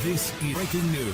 This is breaking news.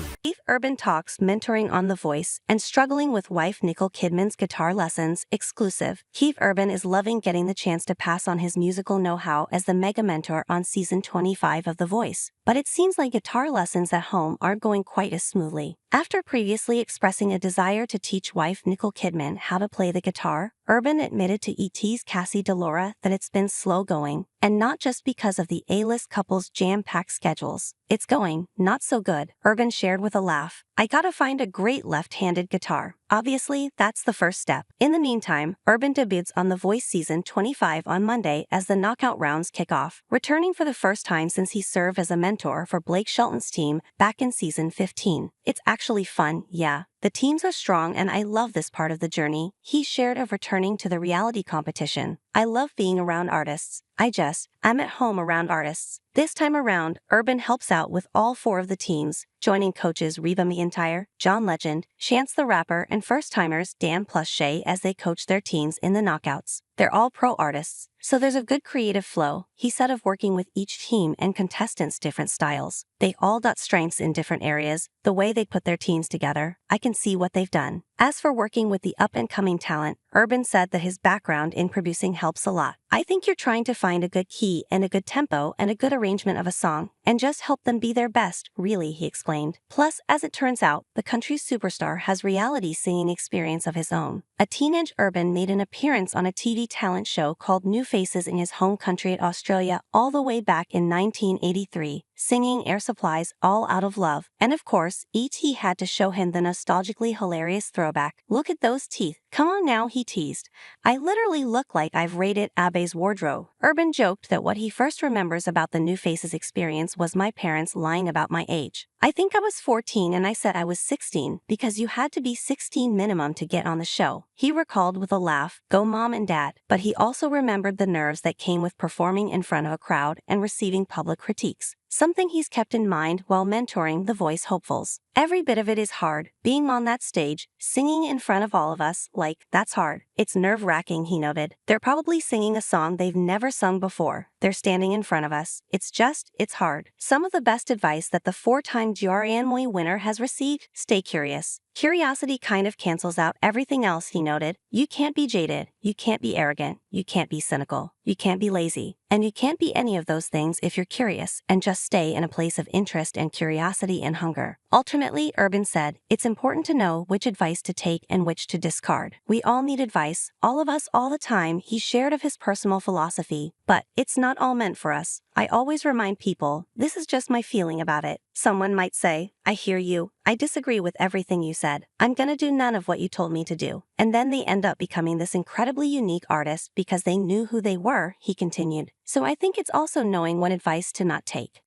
Urban talks mentoring on The Voice and struggling with wife Nicole Kidman's guitar lessons. Exclusive. Urban is loving getting the chance to pass on his musical know-how as the mega mentor on season 25 of The Voice. But it seems like guitar lessons at home aren't going quite as smoothly. After previously expressing a desire to teach wife Nicole Kidman how to play the guitar, Urban admitted to ET's Cassie DeLaura that it's been slow going, and not just because of the A-list couple's jam-packed schedules. It's going not so good, Urban shared with a laugh. I gotta find a great left-handed guitar. Obviously, that's the first step. In the meantime, Urban debuts on The Voice season 25 on Monday as the knockout rounds kick off, returning for the first time since he served as a mentor for Blake Shelton's team back in season 15. It's actually fun, yeah. The teams are strong and I love this part of the journey, he shared of returning to the reality competition. I love being around artists. I'm at home around artists. This time around, Urban helps out with all four of the teams, joining coaches Reba McEntire, John Legend, Chance the Rapper, and first-timers Dan plus Shay as they coach their teams in the knockouts. They're all pro artists, so there's a good creative flow, he said of working with each team and contestants' different styles. They all got strengths in different areas, the way they put their teams together, I can see what they've done. As for working with the up-and-coming talent, Urban said that his background in producing helps a lot. I think you're trying to find a good key and a good tempo and a good arrangement of a song, and just help them be their best, really, he explained. Plus, as it turns out, the country's superstar has reality singing experience of his own. A teenage Urban made an appearance on a TV talent show called New Faces in his home country of Australia all the way back in 1983, singing Air Supply's All Out of Love. And of course, E.T. had to show him the nostalgically hilarious throwback. Look at those teeth. Come on now, he teased. I literally look like I've raided Abe's wardrobe. Urban joked that what he first remembers about the New Faces experience was my parents lying about my age. I think I was 14 and I said I was 16 because you had to be 16 minimum to get on the show, he recalled with a laugh. Go mom and dad. But he also remembered the nerves that came with performing in front of a crowd and receiving public critiques, something he's kept in mind while mentoring The Voice hopefuls. Every bit of it is hard. Being on that stage, singing in front of all of us, that's hard. It's nerve-wracking, he noted. They're probably singing a song they've never sung before. They're standing in front of us. It's hard. Some of the best advice that the four-time Giorgianmoi winner has received? Stay curious. Curiosity kind of cancels out everything else, he noted. You can't be jaded, you can't be arrogant, you can't be cynical, you can't be lazy, and you can't be any of those things if you're curious and just stay in a place of interest and curiosity and hunger. Ultimately, Urban said, it's important to know which advice to take and which to discard. We all need advice, all of us all the time, he shared of his personal philosophy, but it's not all meant for us. I always remind people, this is just my feeling about it. Someone might say, I hear you, I disagree with everything you said. I'm gonna do none of what you told me to do. And then they end up becoming this incredibly unique artist because they knew who they were, he continued. So I think it's also knowing what advice to not take.